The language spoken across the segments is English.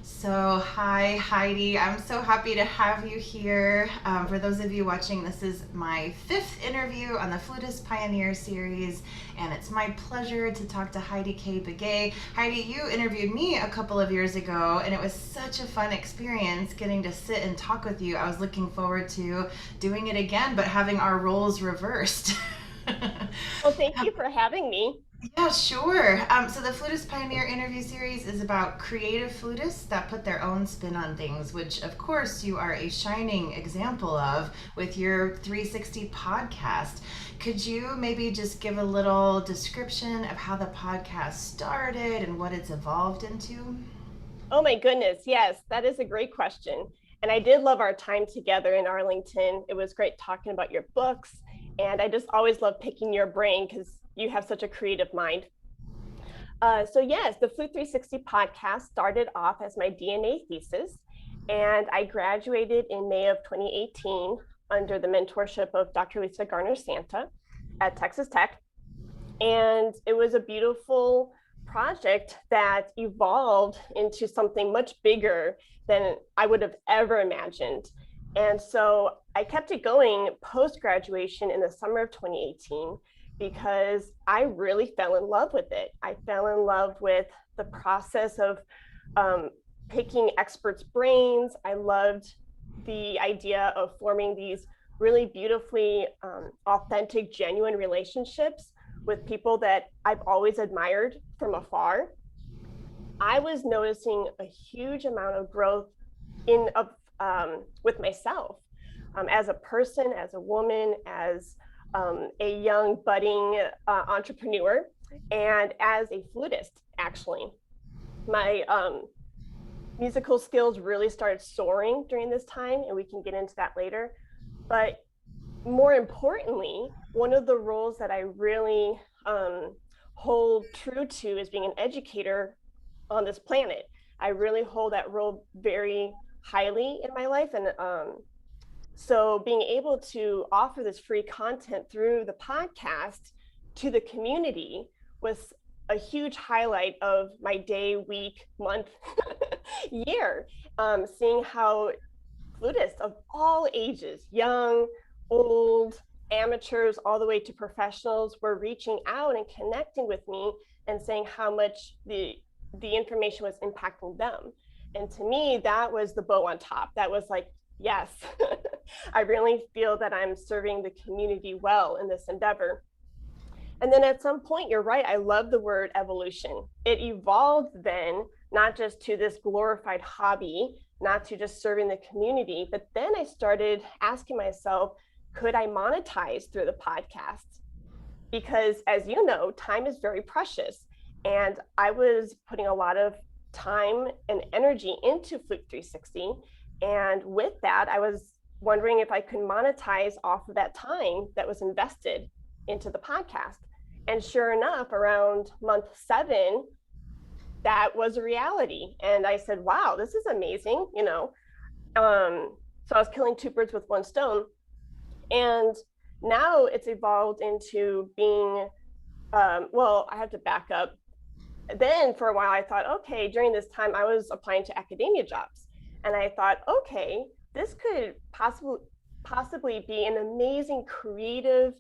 So, hi, Heidi. I'm so happy to have you here. For those of you watching, this is my fifth interview on the Flutist Pioneers Series, and it's my pleasure to talk to Heidi K. Begay. Heidi, you interviewed me a couple of years ago, and it was such a fun experience getting to sit and talk with you. I was looking forward to doing it again, but having our roles reversed. Well, thank you for having me. Yeah, sure. So the Flutist Pioneer interview series is about creative flutists that put their own spin on things, which of course you are a shining example of with your 360 podcast. Could you maybe just give a little description of how the podcast started and what it's evolved into? Oh my goodness, yes, that is a great question. And I did love our time together in Arlington. It was great talking about your books. And I just always love picking your brain because you have such a creative mind. So yes, the Flute 360 podcast started off as my DNA thesis. And I graduated in May of 2018 under the mentorship of Dr. Lisa Garner Santa at Texas Tech. And it was a beautiful project that evolved into something much bigger than I would have ever imagined. And so I kept it going post graduation in the summer of 2018 because I really fell in love with it. I fell in love with the process of picking experts' brains. I loved the idea of forming these really beautifully authentic, genuine relationships with people that I've always admired from afar. I was noticing a huge amount of growth in with myself as a person, as a woman, as a young budding entrepreneur, and as a flutist. Actually, my musical skills really started soaring during this time, and we can get into that later. But more importantly, one of the roles that I really hold true to is being an educator on this planet. I really hold that role very highly in my life. And so being able to offer this free content through the podcast to the community was a huge highlight of my day, week, month, year. Seeing how flutists of all ages, young, old, amateurs, all the way to professionals, were reaching out and connecting with me and saying how much the information was impacting them. And to me, that was the bow on top. That was like, yes, I really feel that I'm serving the community well in this endeavor. And then at some point, you're right, I love the word evolution. It evolved then, not just to this glorified hobby, not to just serving the community, but then I started asking myself, could I monetize through the podcast? Because as you know, time is very precious. And I was putting a lot of time and energy into Flute 360. And with that, I was wondering if I could monetize off of that time that was invested into the podcast. And sure enough, around month 7, that was a reality. And I said, wow, this is amazing, you know. So I was killing two birds with one stone. And now it's evolved into being, well, I have to back up. Then for a while, I thought, okay, during this time, I was applying to academia jobs. And I thought, okay, this could possibly be an amazing creative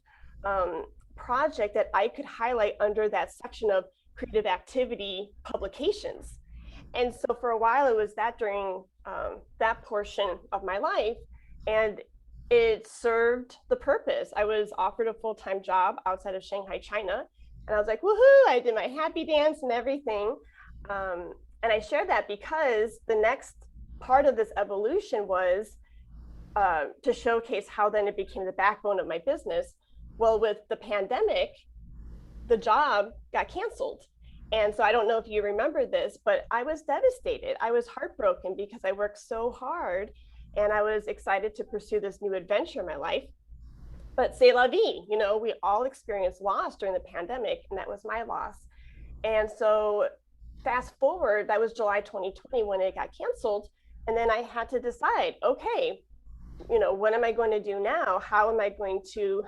project that I could highlight under that section of creative activity publications. And so for a while, it was that during that portion of my life. And it served the purpose. I was offered a full-time job outside of Shanghai, China. And I was like, woohoo, I did my happy dance and everything. And I shared that because the next part of this evolution was to showcase how then it became the backbone of my business. Well, with the pandemic, the job got canceled. And so I don't know if you remember this, but I was devastated. I was heartbroken because I worked so hard and I was excited to pursue this new adventure in my life. But c'est la vie, you know, we all experienced loss during the pandemic, and that was my loss. And so fast forward, that was July 2020 when it got canceled. And then I had to decide, okay, you know, what am I going to do now? How am I going to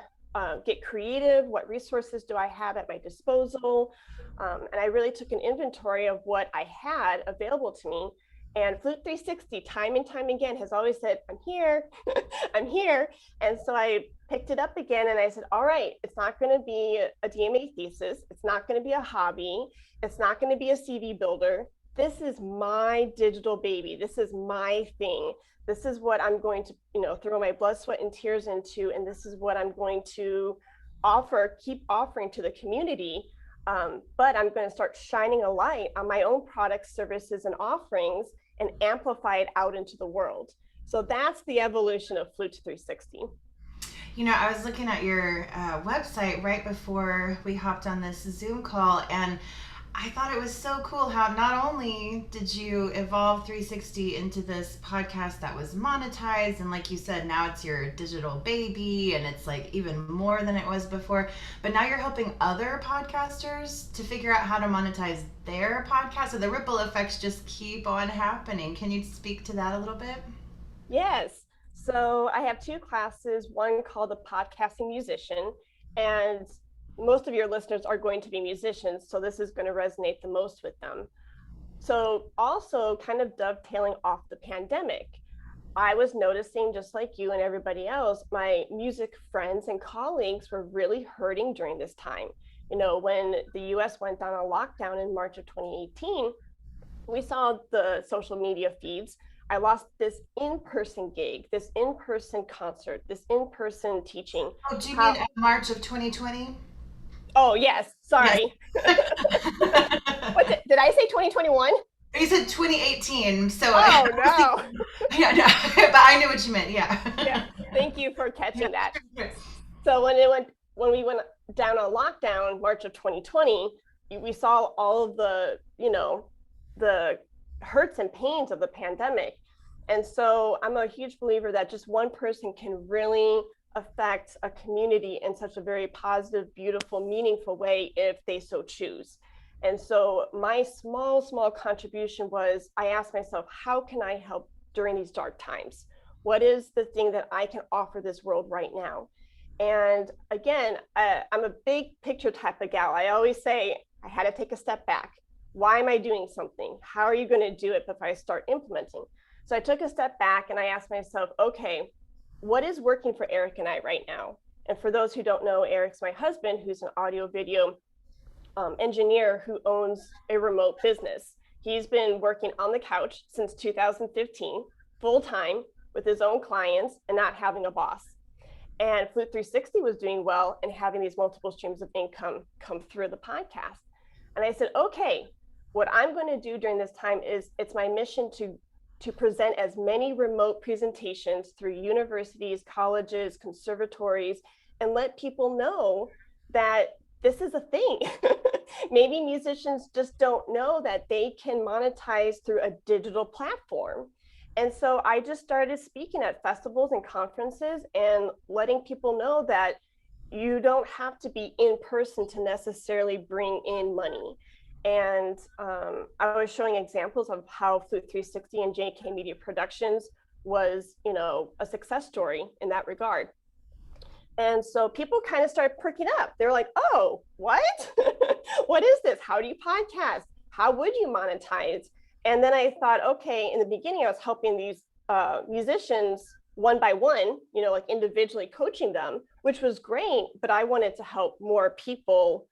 get creative? What resources do I have at my disposal? And I really took an inventory of what I had available to me. And Flute 360, time and time again, has always said, I'm here, I'm here. And so I picked it up again and I said, all right, it's not going to be a DMA thesis. It's not going to be a hobby. It's not going to be a CV builder. This is my digital baby. This is my thing. This is what I'm going to, throw my blood, sweat, and tears into. And this is what I'm going to keep offering to the community. But I'm going to start shining a light on my own products, services, and offerings and amplify it out into the world. So that's the evolution of Flute 360. I was looking at your website right before we hopped on this Zoom call, and I thought it was so cool how not only did you evolve 360 into this podcast that was monetized, and like you said, now it's your digital baby and it's like even more than it was before, but now you're helping other podcasters to figure out how to monetize their podcast. So the ripple effects just keep on happening. Can you speak to that a little bit? Yes. So I have two classes, one called the Podcasting Musician, and most of your listeners are going to be musicians, so this is going to resonate the most with them. So also kind of dovetailing off the pandemic, I was noticing, just like you and everybody else, my music friends and colleagues were really hurting during this time. When the US went down a lockdown in March of 2018, we saw the social media feeds. I lost this in-person gig, this in-person concert, this in-person teaching. Oh, do you mean March of 2020? Oh, yes. Sorry. Yes. Did I say 2021? You said 2018. So oh, no. Yeah, no, but I knew what you meant. Yeah. Yeah. Thank you for catching that. So when we went down on lockdown, March of 2020, we saw all of the, the hurts and pains of the pandemic. And so I'm a huge believer that just one person can really affect a community in such a very positive, beautiful, meaningful way if they so choose. And so my small contribution was, I asked myself, how can I help during these dark times? What is the thing that I can offer this world right now? And again, I'm a big picture type of gal. I always say I had to take a step back. Why am I doing something? How are you going to do it before I start implementing? So I took a step back and I asked myself, okay, what is working for Eric and I right now? And for those who don't know, Eric's my husband, who's an audio video engineer who owns a remote business. He's been working on the couch since 2015, full time with his own clients and not having a boss. And Flute 360 was doing well and having these multiple streams of income come through the podcast. And I said, okay, what I'm going to do during this time is it's my mission to present as many remote presentations through universities, colleges, conservatories, and let people know that this is a thing. Maybe musicians just don't know that they can monetize through a digital platform. And so I just started speaking at festivals and conferences and letting people know that you don't have to be in person to necessarily bring in money. And I was showing examples of how Flute 360 and JK Media Productions was, a success story in that regard. And so people kind of started perking up. They're like, oh, what? What is this? How do you podcast? How would you monetize? And then I thought, okay, in the beginning, I was helping these musicians one by one, like individually coaching them, which was great, but I wanted to help more people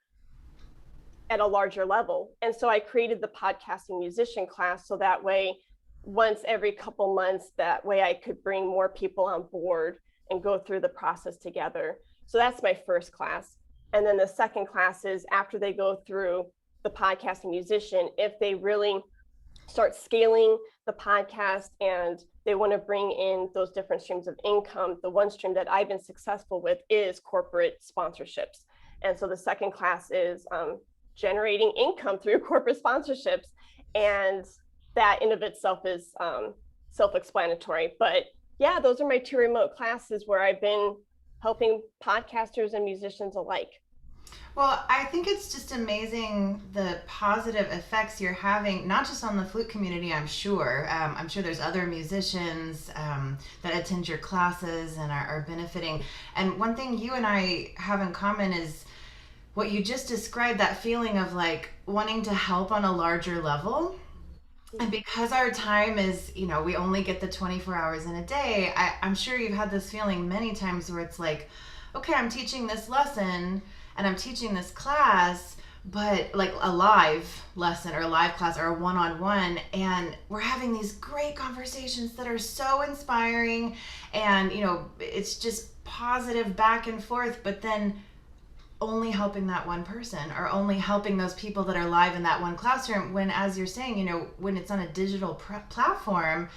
at a larger level. And so I created the podcasting musician class. So that way, once every couple months, that way I could bring more people on board and go through the process together. So that's my first class. And then the second class is after they go through the podcasting musician, if they really start scaling the podcast and they want to bring in those different streams of income, the one stream that I've been successful with is corporate sponsorships. And so the second class is generating income through corporate sponsorships. And that in of itself is self-explanatory. But yeah, those are my two remote classes where I've been helping podcasters and musicians alike. Well, I think it's just amazing the positive effects you're having, not just on the flute community, I'm sure. I'm sure there's other musicians that attend your classes and are benefiting. And one thing you and I have in common is what you just described, that feeling of like wanting to help on a larger level. And because our time is, we only get the 24 hours in a day, I'm sure you've had this feeling many times where it's like, okay, I'm teaching this lesson and I'm teaching this class, but like a live lesson or a live class or a one-on-one, and we're having these great conversations that are so inspiring, and it's just positive back and forth, but then only helping that one person or only helping those people that are live in that one classroom, when, as you're saying, when it's on a digital platform,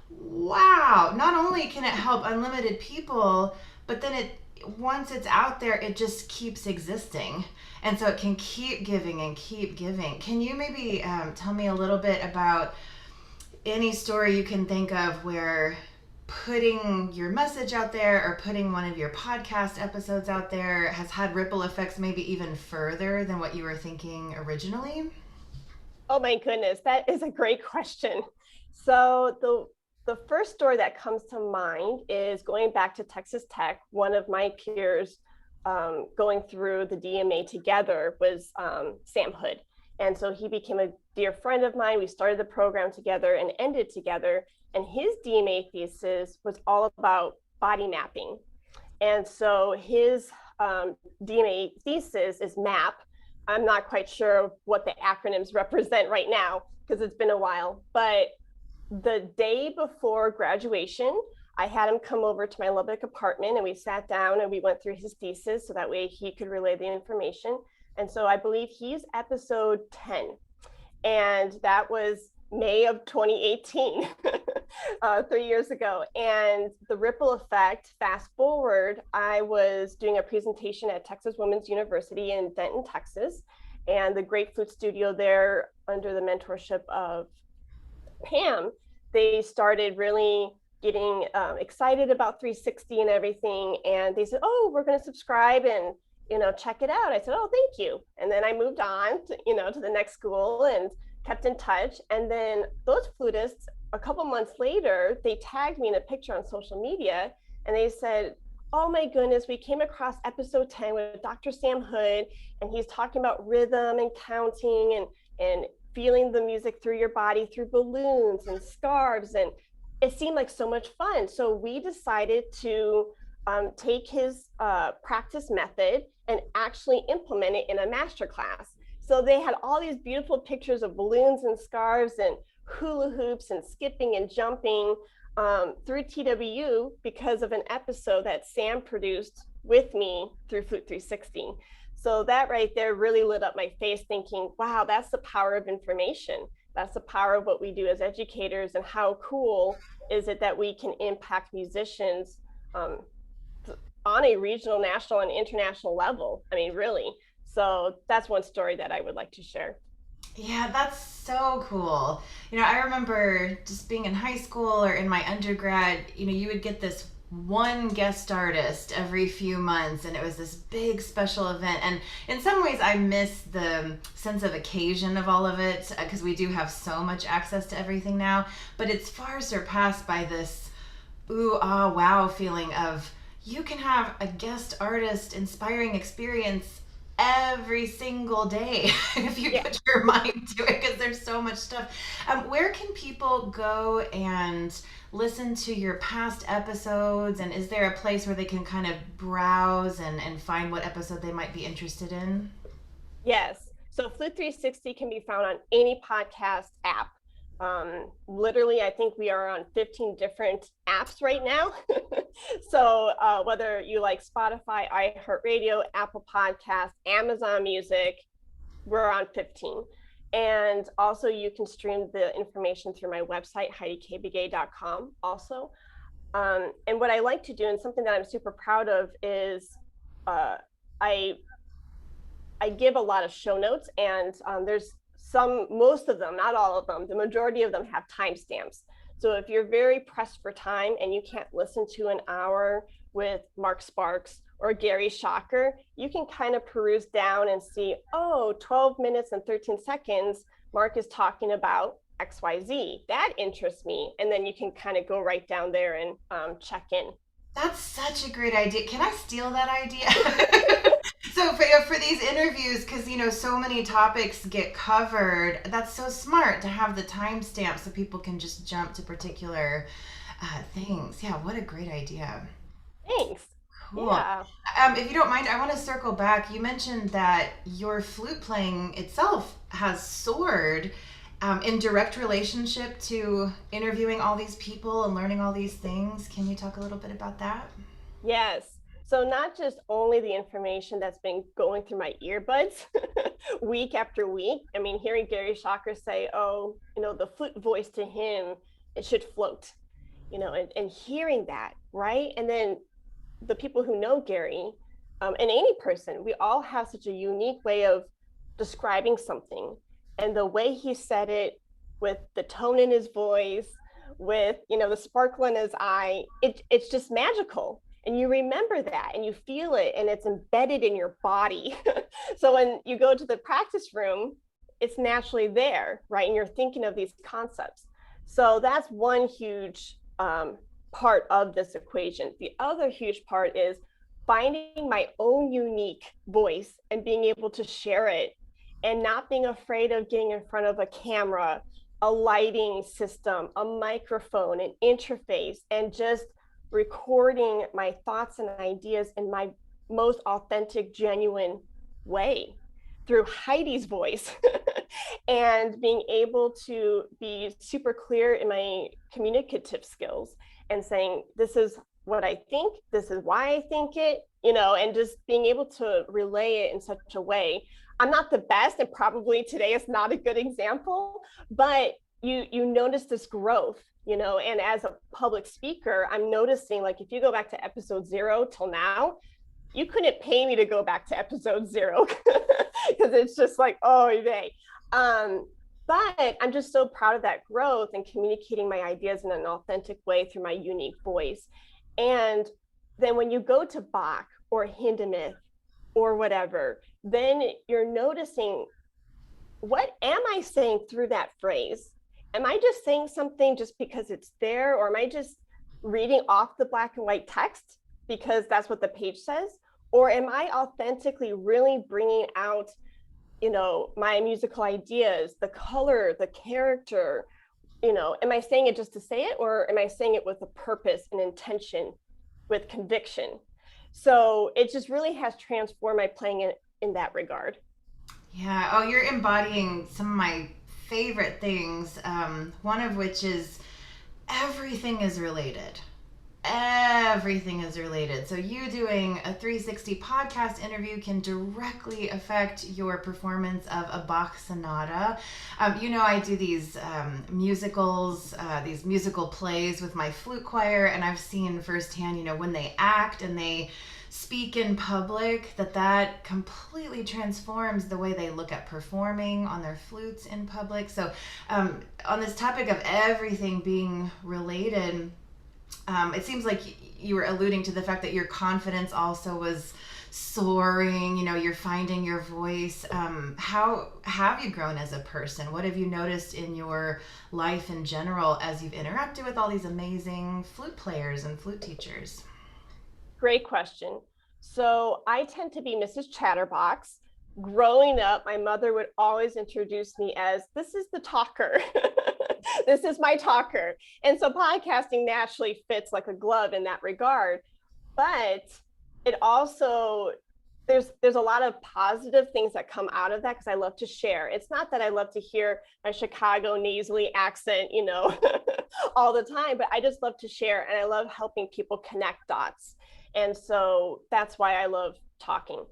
wow, not only can it help unlimited people, but then once it's out there, it just keeps existing, and so it can keep giving and keep giving. Can you maybe tell me a little bit about any story you can think of where putting your message out there or putting one of your podcast episodes out there has had ripple effects maybe even further than what you were thinking originally? Oh my goodness, that is a great question. So the first story that comes to mind is going back to Texas Tech. One of my peers going through the DMA together was Sam Hood. And so he became a dear friend of mine. We started the program together and ended together. And his DMA thesis was all about body mapping. And so his DMA thesis is MAP. I'm not quite sure what the acronyms represent right now because it's been a while. But the day before graduation, I had him come over to my Lubbock apartment and we sat down and we went through his thesis so that way he could relay the information. And so I believe he's episode 10. And that was May of 2018, 3 years ago. And the ripple effect, fast forward, I was doing a presentation at Texas Women's University in Denton, Texas. And the great flute studio there, under the mentorship of Pam, they started really getting excited about 360 and everything. And they said, oh, we're going to subscribe and check it out. I said, oh, thank you. And then I moved on to, to the next school and kept in touch. And then those flutists, a couple months later, they tagged me in a picture on social media and they said, oh my goodness, we came across episode 10 with Dr. Sam Hood, and he's talking about rhythm and counting and feeling the music through your body through balloons and scarves. And it seemed like so much fun. So we decided to take his practice method and actually implement it in a master class. So they had all these beautiful pictures of balloons and scarves and hula hoops and skipping and jumping through TWU because of an episode that Sam produced with me through Flute 360. So that right there really lit up my face, thinking, wow, that's the power of information. That's the power of what we do as educators, and how cool is it that we can impact musicians on a regional, national, and international level. I mean, really. So that's one story that I would like to share. Yeah, that's so cool. I remember just being in high school or in my undergrad, you would get this one guest artist every few months, and it was this big special event. And in some ways I miss the sense of occasion of all of it, because we do have so much access to everything now, but it's far surpassed by this ooh, ah, wow feeling of, you can have a guest artist inspiring experience every single day if you put your mind to it, because there's so much stuff. Where can people go and listen to your past episodes, and is there a place where they can kind of browse and find what episode they might be interested in? Yes. So Flute 360 can be found on any podcast app. Literally, I think we are on 15 different apps right now. So whether you like Spotify, iHeartRadio, Apple Podcasts, Amazon Music, we're on 15. And also you can stream the information through my website, HeidiKBegay.com also. And what I like to do, and something that I'm super proud of, is I give a lot of show notes, and there's most of them, not all of them, the majority of them have timestamps. So if you're very pressed for time and you can't listen to an hour with Mark Sparks or Gary Shocker, you can kind of peruse down and see, 12 minutes and 13 seconds, Mark is talking about XYZ. That interests me. And then you can kind of go right down there and check in. That's such a great idea. Can I steal that idea? So for these interviews, because so many topics get covered, that's so smart to have the timestamp so people can just jump to particular things. Yeah, what a great idea. Thanks. Cool. Yeah. If you don't mind, I want to circle back. You mentioned that your flute playing itself has soared in direct relationship to interviewing all these people and learning all these things. Can you talk a little bit about that? Yes. So not just only the information that's been going through my earbuds week after week. I mean, hearing Gary Shocker say, oh, the flute voice to him, it should float, and hearing that, right? And then the people who know Gary, and any person, we all have such a unique way of describing something. And the way he said it, with the tone in his voice, with the sparkle in his eye, it's just magical. And you remember that and you feel it and it's embedded in your body. So when you go to the practice room, it's naturally there, right? And you're thinking of these concepts. So that's one huge part of this equation. The other huge part is finding my own unique voice and being able to share it and not being afraid of getting in front of a camera, a lighting system, a microphone, an interface, and just recording my thoughts and ideas in my most authentic, genuine way through Heidi's voice and being able to be super clear in my communicative skills and saying, this is what I think, this is why I think it, and just being able to relay it in such a way. I'm not the best, and probably today is not a good example, but you notice this growth, and as a public speaker, I'm noticing, like, if you go back to episode 0 till now, you couldn't pay me to go back to episode 0 because it's just like, oh, they. But I'm just so proud of that growth and communicating my ideas in an authentic way through my unique voice. And then when you go to Bach or Hindemith or whatever, then you're noticing, what am I saying through that phrase? Am I just saying something just because it's there? Or am I just reading off the black and white text because that's what the page says? Or am I authentically really bringing out, my musical ideas, the color, the character? Am I saying it just to say it, or am I saying it with a purpose and intention, with conviction? So it just really has transformed my playing in that regard. Yeah. Oh, you're embodying some of my favorite things. One of which is everything is related. Everything is related. So you doing a 360 podcast interview can directly affect your performance of a Bach sonata. I do these musicals, these musical plays with my flute choir, and I've seen firsthand, when they act and they speak in public, that completely transforms the way they look at performing on their flutes in public. So on this topic of everything being related, it seems like you were alluding to the fact that your confidence also was soaring, you're finding your voice. How have you grown as a person? What have you noticed in your life in general as you've interacted with all these amazing flute players and flute teachers? Great question. So I tend to be Mrs. Chatterbox. Growing up, my mother would always introduce me as, this is the talker. This is my talker. And so podcasting naturally fits like a glove in that regard. But it also, there's a lot of positive things that come out of that because I love to share. It's not that I love to hear my Chicago nasally accent, all the time, but I just love to share, and I love helping people connect dots. And so that's why I love talking.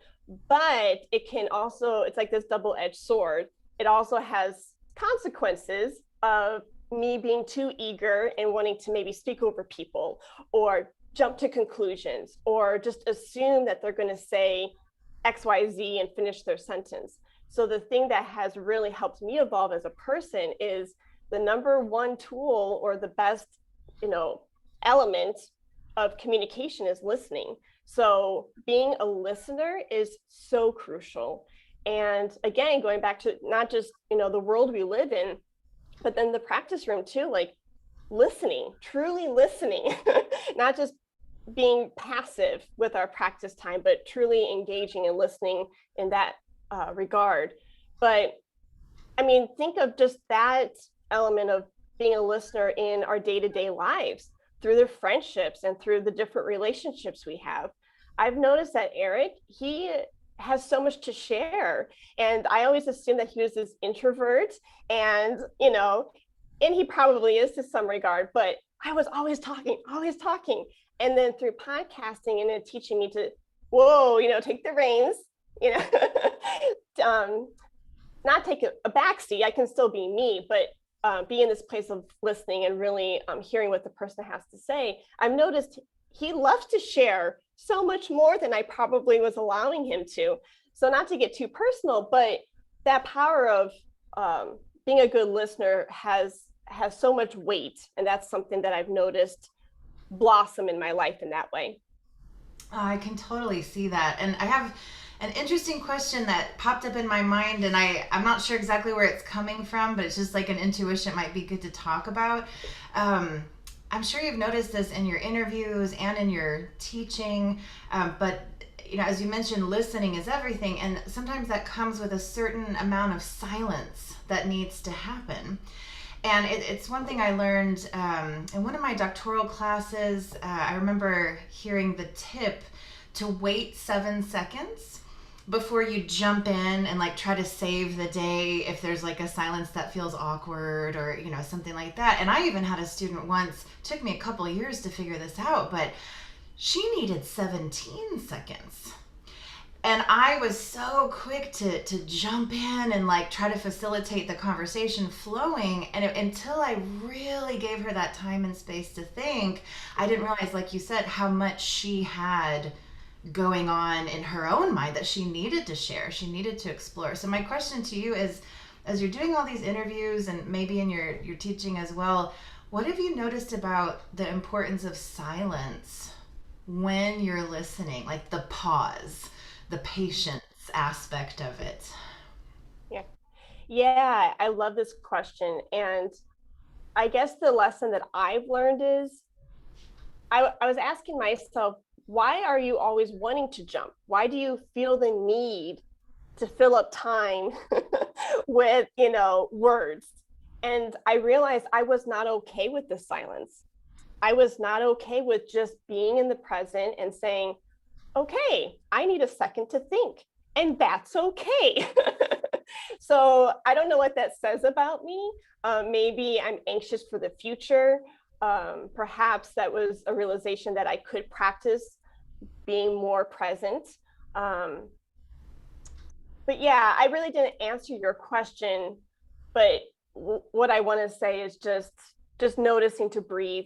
But it can also, it's like this double-edged sword. It also has consequences of me being too eager and wanting to maybe speak over people or jump to conclusions or just assume that they're going to say XYZ and finish their sentence. So the thing that has really helped me evolve as a person is the number one tool, or the best, element of communication, is listening. So being a listener is so crucial. And again, going back to not just, the world we live in, but then the practice room too, like listening, truly listening, not just being passive with our practice time, but truly engaging and listening in that regard. But I mean, think of just that element of being a listener in our day-to-day lives through the friendships and through the different relationships we have. I've noticed that Eric, he has so much to share. And I always assumed that he was this introvert and, and he probably is to some regard, but I was always talking, always talking. And then through podcasting and then teaching me to, whoa, take the reins, not take a backseat. I can still be me, but be in this place of listening and really hearing what the person has to say. I've noticed he loves to share so much more than I probably was allowing him to. So not to get too personal, but that power of being a good listener has so much weight. And that's something that I've noticed blossom in my life in that way. I can totally see that. And I have an interesting question that popped up in my mind, and I'm not sure exactly where it's coming from, but it's just like an intuition. It might be good to talk about. I'm sure you've noticed this in your interviews and in your teaching, but as you mentioned, listening is everything, and sometimes that comes with a certain amount of silence that needs to happen. And it's one thing I learned in one of my doctoral classes. I remember hearing the tip to wait 7 seconds before you jump in and like try to save the day if there's like a silence that feels awkward or something like that. And I even had a student once, took me a couple of years to figure this out, but she needed 17 seconds. And I was so quick to jump in and like try to facilitate the conversation flowing. And until I really gave her that time and space to think, I didn't realize, like you said, how much she had going on in her own mind that she needed to share, she needed to explore. So my question to you is, as you're doing all these interviews and maybe in your teaching as well, what have you noticed about the importance of silence when you're listening, like the pause, the patience aspect of it? Yeah, I love this question. And I guess the lesson that I've learned is I was asking myself, why are you always wanting to jump? Why do you feel the need to fill up time with, words? And I realized I was not okay with the silence. I was not okay with just being in the present and saying, okay, I need a second to think, and that's okay. So I don't know what that says about me. Maybe I'm anxious for the future. Perhaps that was a realization that I could practice being more present. But yeah, I really didn't answer your question, but what I want to say is just noticing to breathe,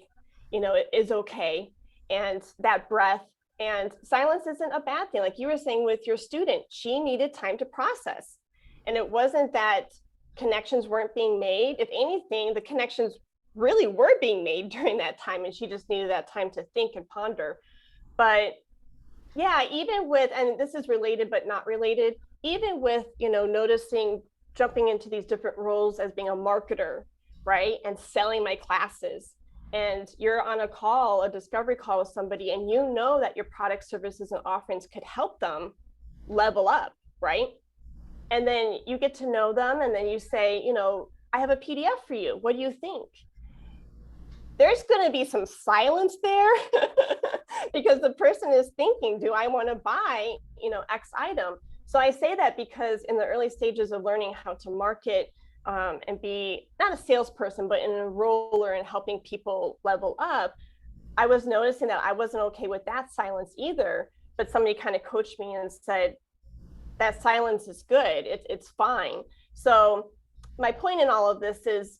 it is okay. And that breath and silence isn't a bad thing. Like you were saying with your student, she needed time to process. And it wasn't that connections weren't being made. If anything, the connections really were being made during that time, and she just needed that time to think and ponder. But yeah, even with, and this is related but not related, even with, noticing, jumping into these different roles as being a marketer, right, and selling my classes, and you're on a discovery call with somebody, and that your product, services, and offerings could help them level up, right? And then you get to know them, and then you say, I have a PDF for you. What do you think? There's going to be some silence there because the person is thinking, do I want to buy, X item? So I say that because in the early stages of learning how to market and be not a salesperson, but an enroller and helping people level up, I was noticing that I wasn't okay with that silence either. But somebody kind of coached me and said, that silence is good. It's fine. So my point in all of this is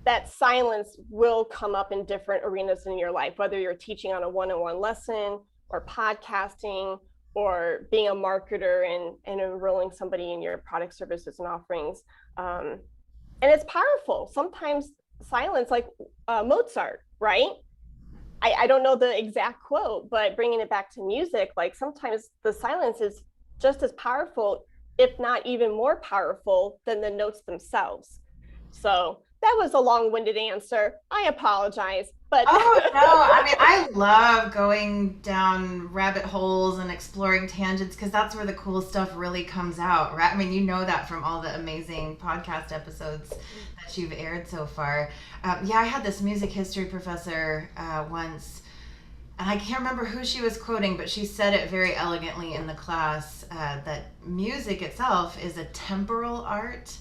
that silence will come up in different arenas in your life, whether you're teaching on a one-on-one lesson or podcasting or being a marketer and enrolling somebody in your product, services, and offerings. And it's powerful. Sometimes silence, like Mozart, right? I don't know the exact quote, but bringing it back to music, like sometimes the silence is just as powerful, if not even more powerful than the notes themselves. So that was a long-winded answer. I apologize, but Oh no, I mean I love going down rabbit holes and exploring tangents because that's where the cool stuff really comes out, right? I mean, you know that from all the amazing podcast episodes that you've aired so far. Yeah, I had this music history professor once, and I can't remember who she was quoting, but she said it very elegantly in the class that music itself is a temporal art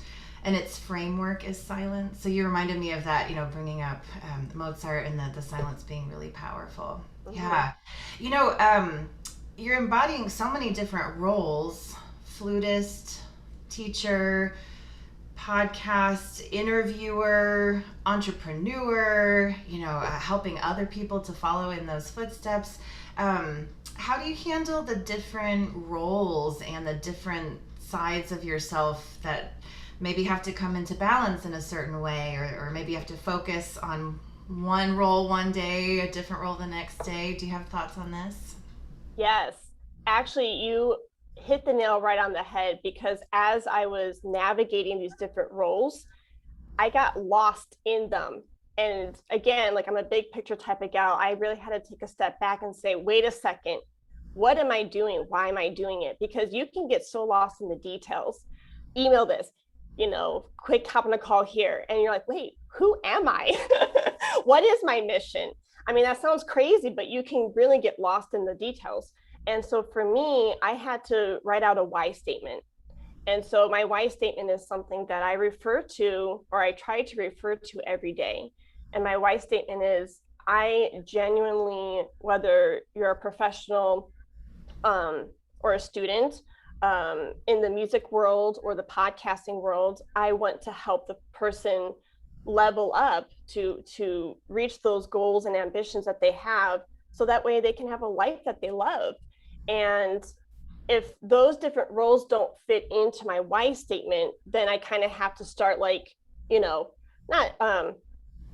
and its framework is silence. So you reminded me of that, bringing up Mozart and the silence being really powerful. Mm-hmm. Yeah. You're embodying so many different roles: flutist, teacher, podcast interviewer, entrepreneur, helping other people to follow in those footsteps. How do you handle the different roles and the different sides of yourself that maybe have to come into balance in a certain way, or maybe you have to focus on one role one day, a different role the next day? Do you have thoughts on this? Yes, actually, you hit the nail right on the head, because as I was navigating these different roles, I got lost in them. And again, like, I'm a big picture type of gal. I really had to take a step back and say, wait a second, what am I doing? Why am I doing it? Because you can get so lost in the details. Email this, quick hop on a call here. And you're like, wait, who am I? What is my mission? I mean, that sounds crazy, but you can really get lost in the details. And so for me, I had to write out a why statement. And so my why statement is something that I refer to, or I try to refer to every day. And my why statement is, I genuinely, whether you're a professional or a student in the music world or the podcasting world, I want to help the person level up to reach those goals and ambitions that they have, so that way they can have a life that they love. And if those different roles don't fit into my why statement, then I kind of have to start not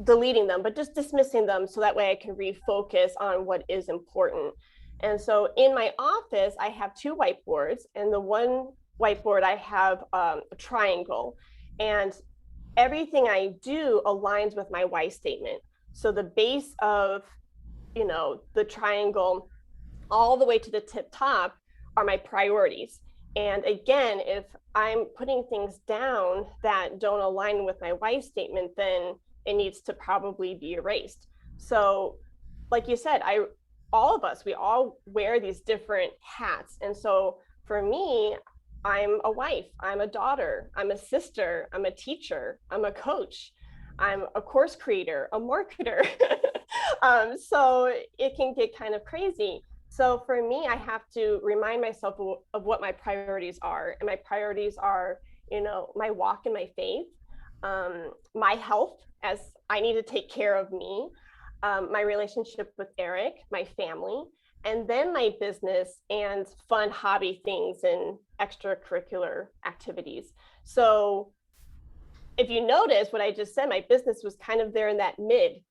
deleting them, but just dismissing them, so that way I can refocus on what is important. And so in my office, I have two whiteboards, and the one whiteboard I have a triangle, and everything I do aligns with my why statement. So the base of, the triangle all the way to the tip top are my priorities. And again, if I'm putting things down that don't align with my why statement, then it needs to probably be erased. So like you said, all of us, we all wear these different hats. And so for me, I'm a wife, I'm a daughter, I'm a sister, I'm a teacher, I'm a coach, I'm a course creator, a marketer. So it can get kind of crazy. So for me, I have to remind myself of what my priorities are. And my priorities are, my walk in my faith, my health, as I need to take care of me, my relationship with Eric, my family, and then my business and fun hobby things and extracurricular activities. So if you notice what I just said, my business was kind of there in that mid.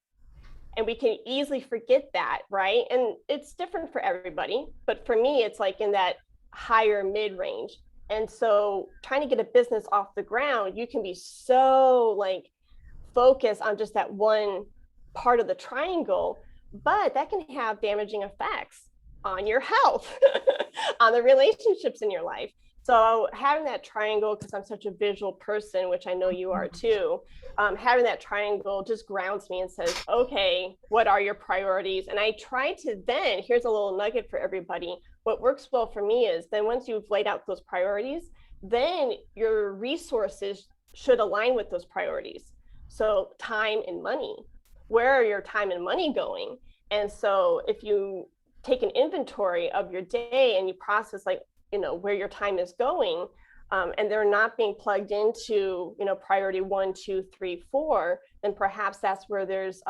And we can easily forget that, right? And it's different for everybody, but for me, it's like in that higher mid range. And so trying to get a business off the ground, you can be so focused on just that one part of the triangle, but that can have damaging effects on your health, on the relationships in your life. So having that triangle, because I'm such a visual person, which I know you are too, having that triangle just grounds me and says, okay, what are your priorities? And I try to then, here's a little nugget for everybody. What works well for me is then once you've laid out those priorities, then your resources should align with those priorities. So time and money, where are your time and money going? And so if you take an inventory of your day and you process where your time is going, and they're not being plugged into, priority 1, 2, 3, 4, then perhaps that's where there's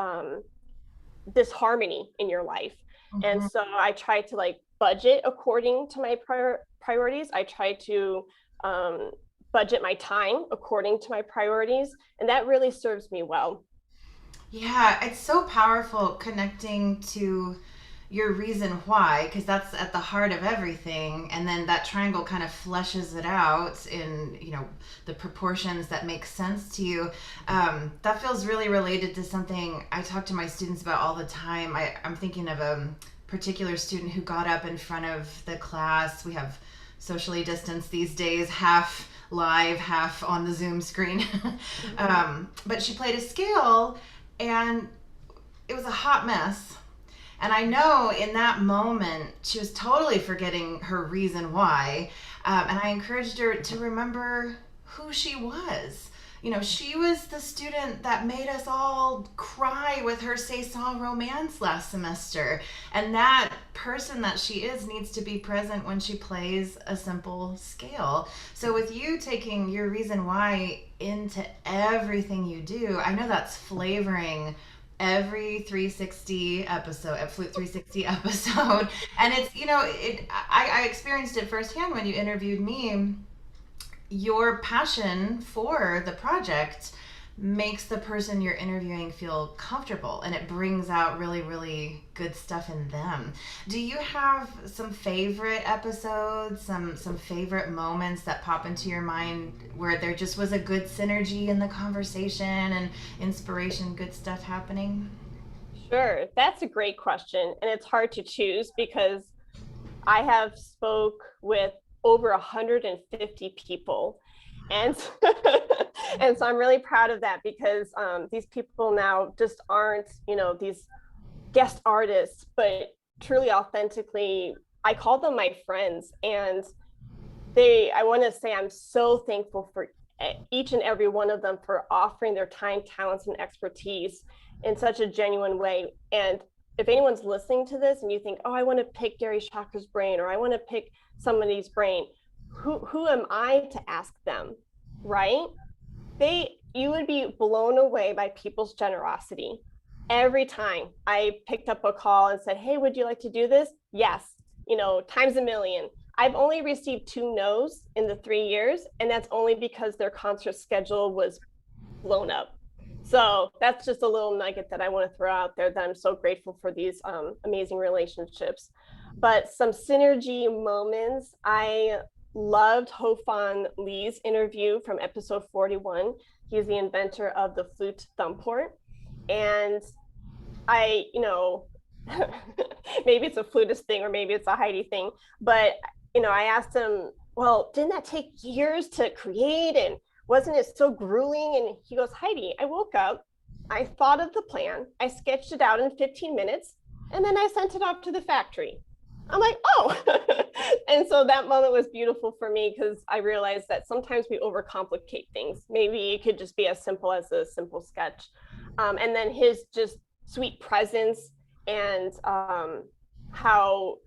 disharmony in your life. Mm-hmm. And so I try to budget according to my priorities. I try to budget my time according to my priorities, and that really serves me well. Yeah, it's so powerful connecting to your reason why, because that's at the heart of everything, and then that triangle kind of fleshes it out in, you know, the proportions that make sense to you. That feels really related to something I talk to my students about all the time. I'm thinking of a particular student who got up in front of the class. We have socially distanced these days, half live, half on the Zoom screen. But she played a scale, and it was a hot mess. And I know in that moment, she was totally forgetting her reason why. And I encouraged her to remember who she was. You know, she was the student that made us all cry with her Seuss romance last semester. And that person that she is needs to be present when she plays a simple scale. So with you taking your reason why into everything you do, I know that's flavoring every 360 episode, a Flute 360 episode. And it's, you know, I experienced it firsthand when you interviewed me. Your passion for the project makes the person you're interviewing feel comfortable, and it brings out really, really good stuff in them. Do you have some favorite episodes, some favorite moments that pop into your mind where there just was a good synergy in the conversation and inspiration, good stuff happening? Sure, that's a great question, and it's hard to choose because I have spoke with over 150 people. And and so I'm really proud of that because these people now just aren't, you know, these guest artists, but truly authentically, I call them my friends. And I want to say I'm so thankful for each and every one of them for offering their time, talents, and expertise in such a genuine way. And if anyone's listening to this and you think, oh, I want to pick Gary Schocker's brain, or I want to pick somebody's brain, who am I to ask them, right? You would be blown away by people's generosity. Every time I picked up a call and said, hey, would you like to do this? Yes, you know, times a million. I've only received 2 no's in the 3 years, and that's only because their concert schedule was blown up. So that's just a little nugget that I want to throw out there, that I'm so grateful for these amazing relationships. But some synergy moments, I loved Ho-Fan Lee's interview from episode 41. He's the inventor of the flute thumbport. And I, you know, maybe it's a flutist thing or maybe it's a Heidi thing, but, you know, I asked him, well, didn't that take years to create? And wasn't it so grueling? And he goes, Heidi, I woke up, I thought of the plan, I sketched it out in 15 minutes, and then I sent it off to the factory. I'm like, oh. And so that moment was beautiful for me because I realized that sometimes we overcomplicate things. Maybe it could just be as simple as a simple sketch. And then his just sweet presence and how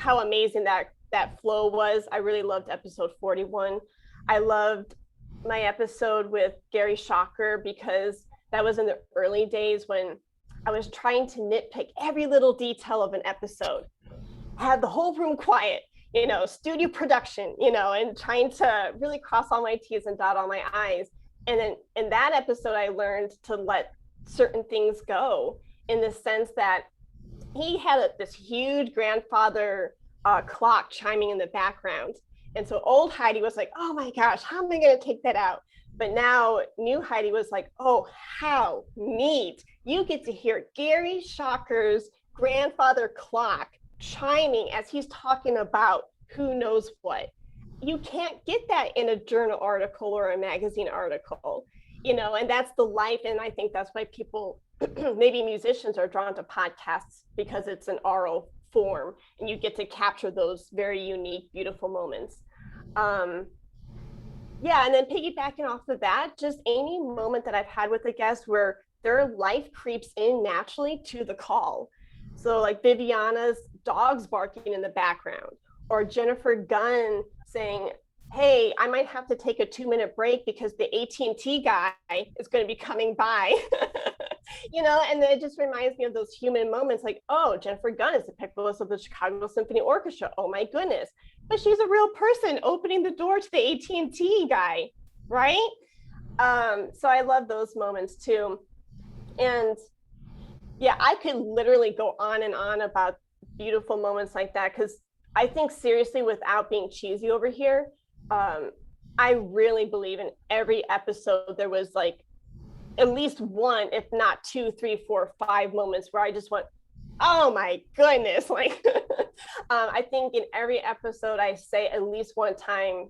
amazing that flow was. I really loved episode 41. I loved my episode with Gary Schocker because that was in the early days when I was trying to nitpick every little detail of an episode. Have the whole room quiet, you know, studio production, you know, and trying to really cross all my T's and dot all my I's. And then in that episode, I learned to let certain things go in the sense that he had this huge grandfather clock chiming in the background. And so old Heidi was like, oh my gosh, how am I going to take that out? But now new Heidi was like, oh, how neat. You get to hear Gary Schocker's grandfather clock chiming as he's talking about who knows what. You can't get that in a journal article or a magazine article, you know, and that's the life. And I think that's why people, maybe musicians, are drawn to podcasts because it's an oral form and you get to capture those very unique, beautiful moments. Yeah, and then piggybacking off of that, just any moment that I've had with a guest where their life creeps in naturally to the call. So like Viviana's dogs barking in the background, or Jennifer Gunn saying, hey, I might have to take a 2-minute break because the AT&T guy is going to be coming by. You know, and it just reminds me of those human moments like, oh, Jennifer Gunn is the piccolist of the Chicago Symphony Orchestra. Oh my goodness. But she's a real person opening the door to the AT&T guy, right? So I love those moments too. And yeah, I could literally go on and on about beautiful moments like that, because I think seriously, without being cheesy over here, I really believe in every episode there was like at least one, if not two, three, four, five moments where I just went, oh my goodness. Like, I think in every episode I say at least one time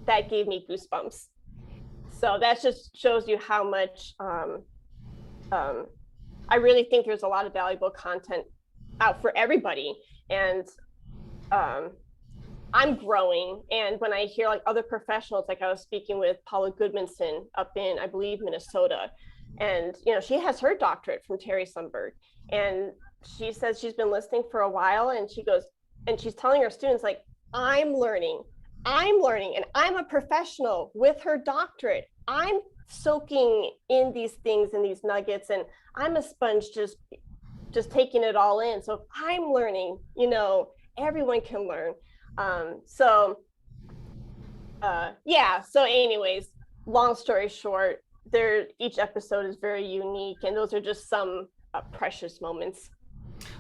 that gave me goosebumps. So that just shows you how much I really think there's a lot of valuable content out for everybody. And I'm growing. And when I hear like other professionals, like I was speaking with Paula Goodmanson up in, I believe, Minnesota, and, you know, she has her doctorate from Terri Sundberg. And she says she's been listening for a while, and she goes, and she's telling her students, like, I'm learning, and I'm a professional with her doctorate. I'm soaking in these things and these nuggets, and I'm a sponge just taking it all in. So if I'm learning, you know, everyone can learn. Yeah. So anyways, long story short, each episode is very unique, and those are just some precious moments.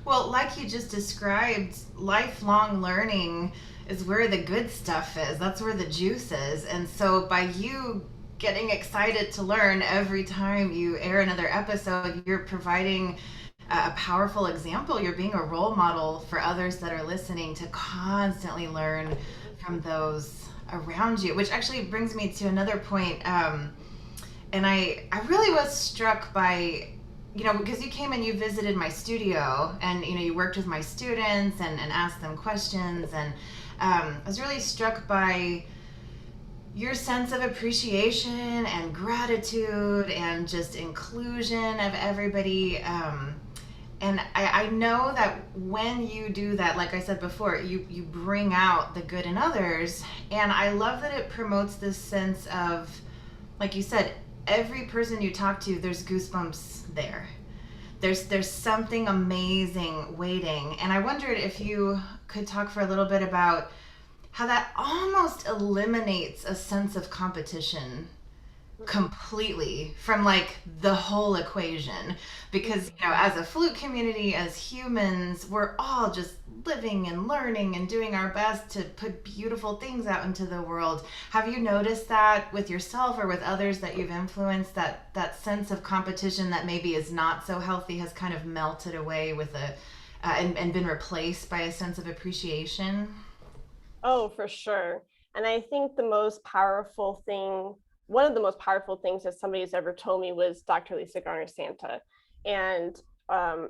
Well, like you just described, lifelong learning is where the good stuff is. That's where the juice is. And so by you getting excited to learn every time you air another episode, you're providing a powerful example. You're being a role model for others that are listening to constantly learn from those around you, which actually brings me to another point. And I really was struck by, you know, because you came and you visited my studio, and, you know, you worked with my students and asked them questions. And I was really struck by your sense of appreciation and gratitude and just inclusion of everybody. And I know that when you do that, like I said before, you bring out the good in others. And I love that it promotes this sense of, like you said, every person you talk to, there's goosebumps there. There's something amazing waiting. And I wondered if you could talk for a little bit about how that almost eliminates a sense of competition completely from like the whole equation, because, you know, as a flute community, as humans, we're all just living and learning and doing our best to put beautiful things out into the world. Have you noticed that with yourself or with others that you've influenced, that sense of competition that maybe is not so healthy has kind of melted away with and been replaced by a sense of appreciation? Oh, for sure. And I think one of the most powerful things that somebody's ever told me was Dr. Lisa Garner Santa. And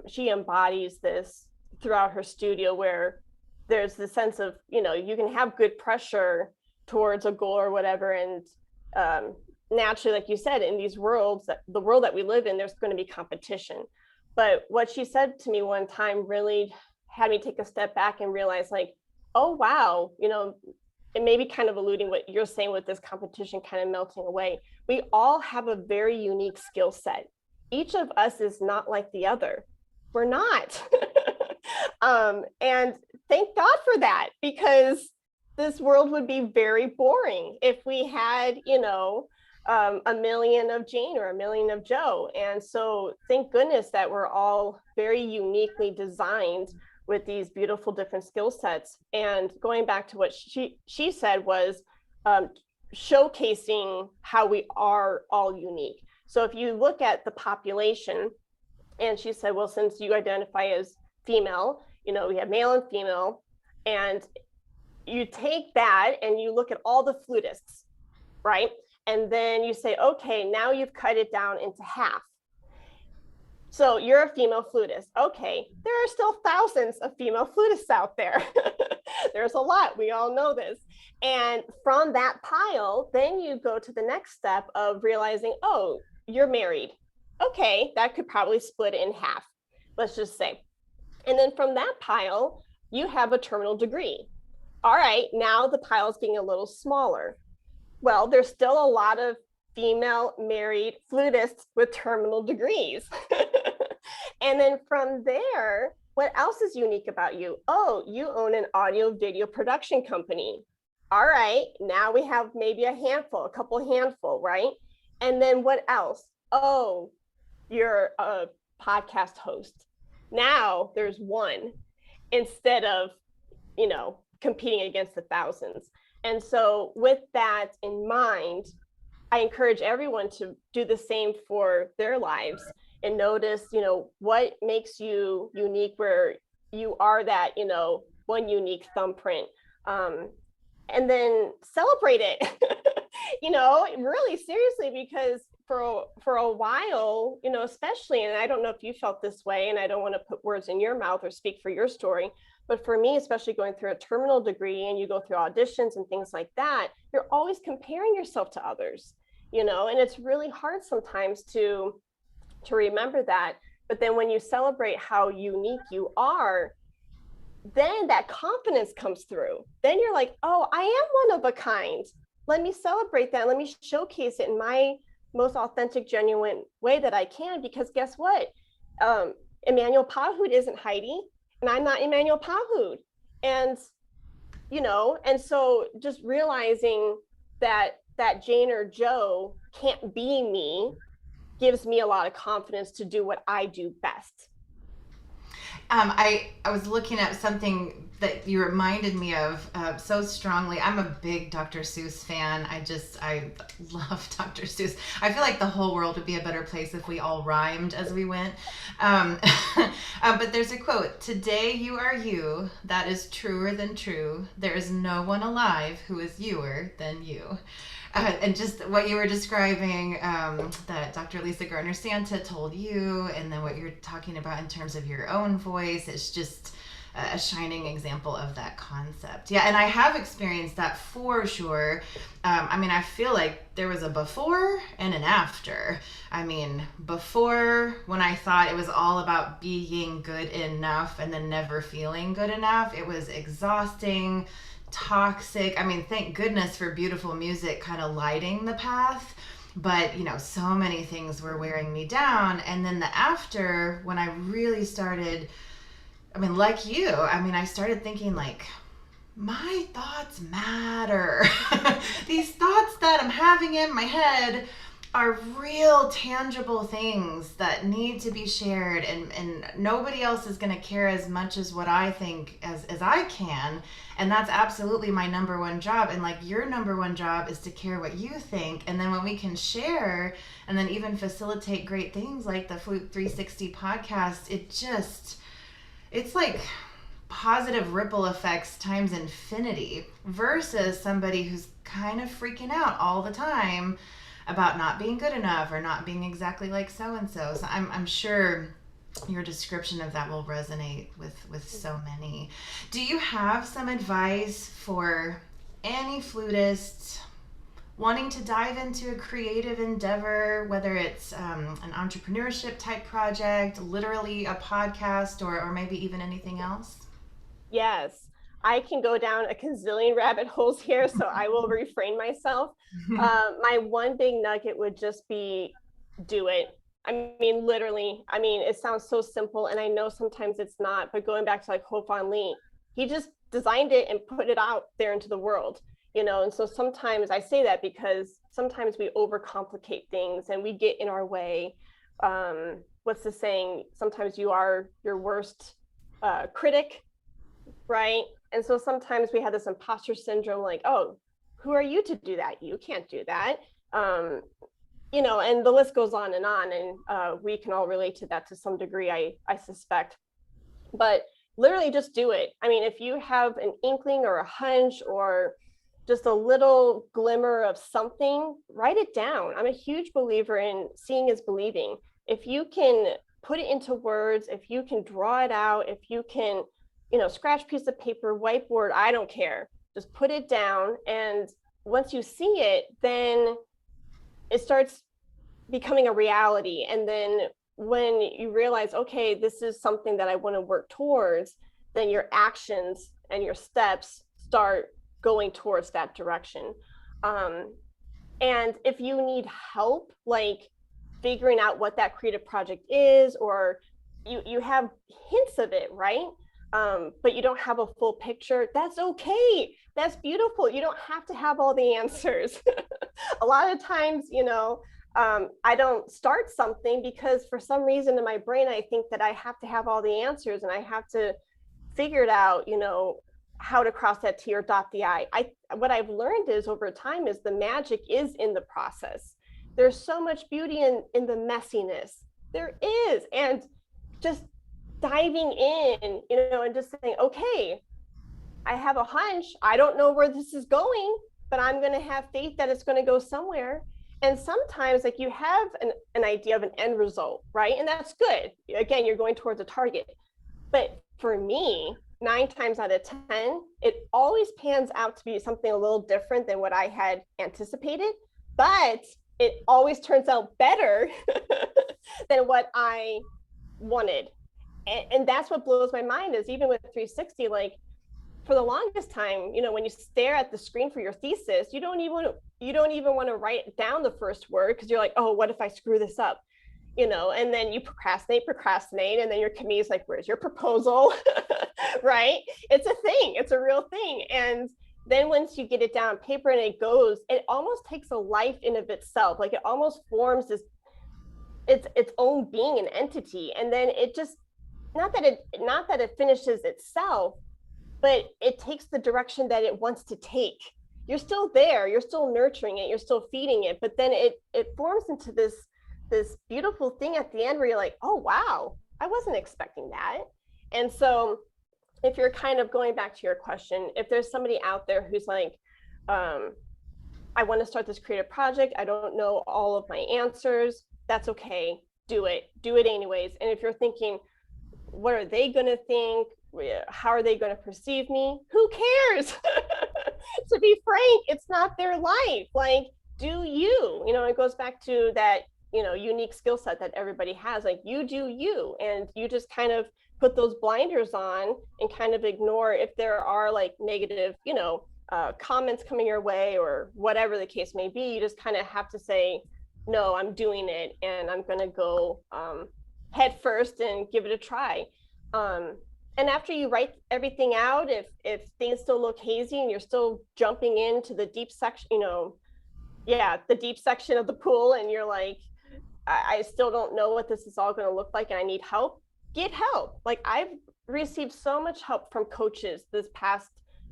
she embodies this throughout her studio, where there's the sense of, you know, you can have good pressure towards a goal or whatever. And naturally, like you said, in these worlds, the world that we live in, there's going to be competition. But what she said to me one time really had me take a step back and realize, like, oh, wow, you know, it may be kind of alluding what you're saying with this competition kind of melting away. We all have a very unique skill set. Each of us is not like the other. We're not. And thank God for that, because this world would be very boring if we had, you know, a million of Jane or a million of Joe. And so thank goodness that we're all very uniquely designed with these beautiful different skill sets. And going back to what she said was showcasing how we are all unique. So if you look at the population, and she said, well, since you identify as female, you know, we have male and female, and you take that and you look at all the flutists, right? And then you say, okay, now you've cut it down into half. So you're a female flutist. Okay, there are still thousands of female flutists out there. There's a lot, we all know this. And from that pile, then you go to the next step of realizing, oh, you're married. Okay, that could probably split it in half, let's just say. And then from that pile, you have a terminal degree. All right, now the pile is getting a little smaller. Well, there's still a lot of female married flutists with terminal degrees. And then from there, what else is unique about you? Oh, you own an audio video production company. All right, now we have maybe a couple handful, right? And then what else? Oh, you're a podcast host. Now there's one. instead of, competing against the thousands. And so with that in mind, I encourage everyone to do the same for their lives and notice, what makes you unique, where you are that, one unique thumbprint. And then celebrate it, really seriously, because for a while, especially, and I don't know if you felt this way, and I don't want to put words in your mouth or speak for your story, but for me, especially going through a terminal degree and you go through auditions and things like that, you're always comparing yourself to others, and it's really hard sometimes to remember that. But then when you celebrate how unique you are, then that confidence comes through. Then you're like, oh, I am one of a kind. Let me celebrate that. Let me showcase it in my most authentic, genuine way that I can. Because guess what? Emmanuel Pahud isn't Heidi, and I'm not Emmanuel Pahud. And, and so just realizing that Jane or Joe can't be me gives me a lot of confidence to do what I do best. I was looking at something that you reminded me of so strongly. I'm a big Dr. Seuss fan. I love Dr. Seuss. I feel like the whole world would be a better place if we all rhymed as we went. But there's a quote: "Today you are you, that is truer than true. There is no one alive who is youer than you." And just what you were describing, that Dr. Lisa Gardner-Santa told you, and then what you're talking about in terms of your own voice, it's just a shining example of that concept. Yeah, and I have experienced that for sure. I feel like there was a before and an after. Before, when I thought it was all about being good enough and then never feeling good enough, it was exhausting, toxic. Thank goodness for beautiful music kind of lighting the path, but so many things were wearing me down. And then the after, when I really started, like you, I started thinking like, my thoughts matter. These thoughts that I'm having in my head are real, tangible things that need to be shared, and nobody else is going to care as much as what I think as I can. And that's absolutely my number one job. And like, your number one job is to care what you think. And then when we can share and then even facilitate great things like the Flute 360 podcast, it's like positive ripple effects times infinity, versus somebody who's kind of freaking out all the time about not being good enough or not being exactly like so-and-so. So I'm sure your description of that will resonate with so many. Do you have some advice for any flutist wanting to dive into a creative endeavor, whether it's an entrepreneurship type project, literally a podcast, or maybe even anything else? Yes, I can go down a gazillion rabbit holes here, so I will refrain myself. My one big nugget would just be do it. Literally, it sounds so simple, and I know sometimes it's not, but going back to like Ho Fan Lee, he just designed it and put it out there into the world, and so sometimes I say that because sometimes we overcomplicate things and we get in our way. What's the saying? Sometimes you are your worst critic, right? And so sometimes we have this imposter syndrome, like, oh, who are you to do that? You can't do that. And the list goes on, and we can all relate to that to some degree, I suspect. But literally just do it. If you have an inkling or a hunch or just a little glimmer of something, write it down. I'm a huge believer in seeing is believing. If you can put it into words, if you can draw it out, if you can, scratch piece of paper, whiteboard, I don't care. Just put it down. And once you see it, then it starts becoming a reality. And then when you realize, okay, this is something that I want to work towards, then your actions and your steps start going towards that direction. And if you need help, like figuring out what that creative project is, or you have hints of it, right? But you don't have a full picture, that's okay. That's beautiful. You don't have to have all the answers. A lot of times, I don't start something because for some reason in my brain, I think that I have to have all the answers and I have to figured out, how to cross that T or dot the I. What I've learned is over time is the magic is in the process. There's so much beauty in the messiness. There is. And just diving in, and just saying, okay, I have a hunch. I don't know where this is going, but I'm going to have faith that it's going to go somewhere. And sometimes like you have an idea of an end result, right? And that's good. Again, you're going towards a target. But for me, 9 times out of 10, it always pans out to be something a little different than what I had anticipated, but it always turns out better than what I wanted. And that's what blows my mind is even with 360, like for the longest time, when you stare at the screen for your thesis, you don't even want to write down the first word because you're like, oh, what if I screw this up? And then you procrastinate, and then your committee is like, where's your proposal? Right? It's a thing. It's a real thing. And then once you get it down on paper and it goes, it almost takes a life in of itself. Like it almost forms this, its own being and entity. And then it just, not that it finishes itself, but it takes the direction that it wants to take. You're still there, you're still nurturing it, you're still feeding it, but then it forms into this beautiful thing at the end where you're like, oh, wow, I wasn't expecting that. And so if you're kind of going back to your question, if there's somebody out there who's like, I want to start this creative project, I don't know all of my answers, that's okay, do it anyways. And if you're thinking, what are they going to think? How are they going to perceive me? Who cares? To be frank, it's not their life. Like, do you, it goes back to that, unique skill set that everybody has. Like, you do you, and you just kind of put those blinders on and kind of ignore if there are like negative, comments coming your way or whatever the case may be. You just kind of have to say, no, I'm doing it, and I'm going to go head first and give it a try. And after you write everything out, if things still look hazy and you're still jumping into the deep section, the deep section of the pool, and you're like, I still don't know what this is all going to look like, and I need help, get help. Like, I've received so much help from coaches this past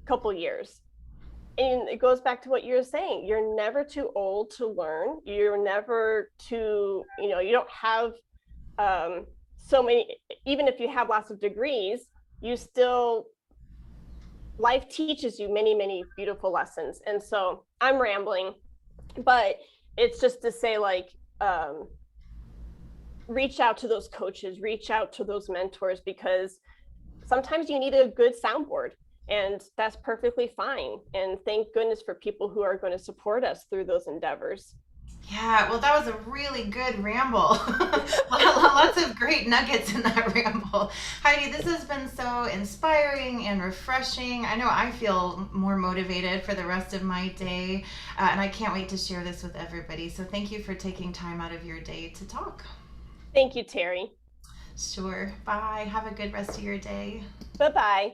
couple years. And it goes back to what you're saying. You're never too old to learn. You're never too, you don't have so many, even if you have lots of degrees, you still, life teaches you many, many beautiful lessons. And so I'm rambling, but it's just to say, like, reach out to those coaches, reach out to those mentors, because sometimes you need a good soundboard, and that's perfectly fine. And thank goodness for people who are going to support us through those endeavors. Yeah, well, that was a really good ramble. Lots of great nuggets in that ramble. Heidi, this has been so inspiring and refreshing. I know I feel more motivated for the rest of my day, and I can't wait to share this with everybody. So thank you for taking time out of your day to talk. Thank you, Terri. Sure. Bye. Have a good rest of your day. Bye-bye.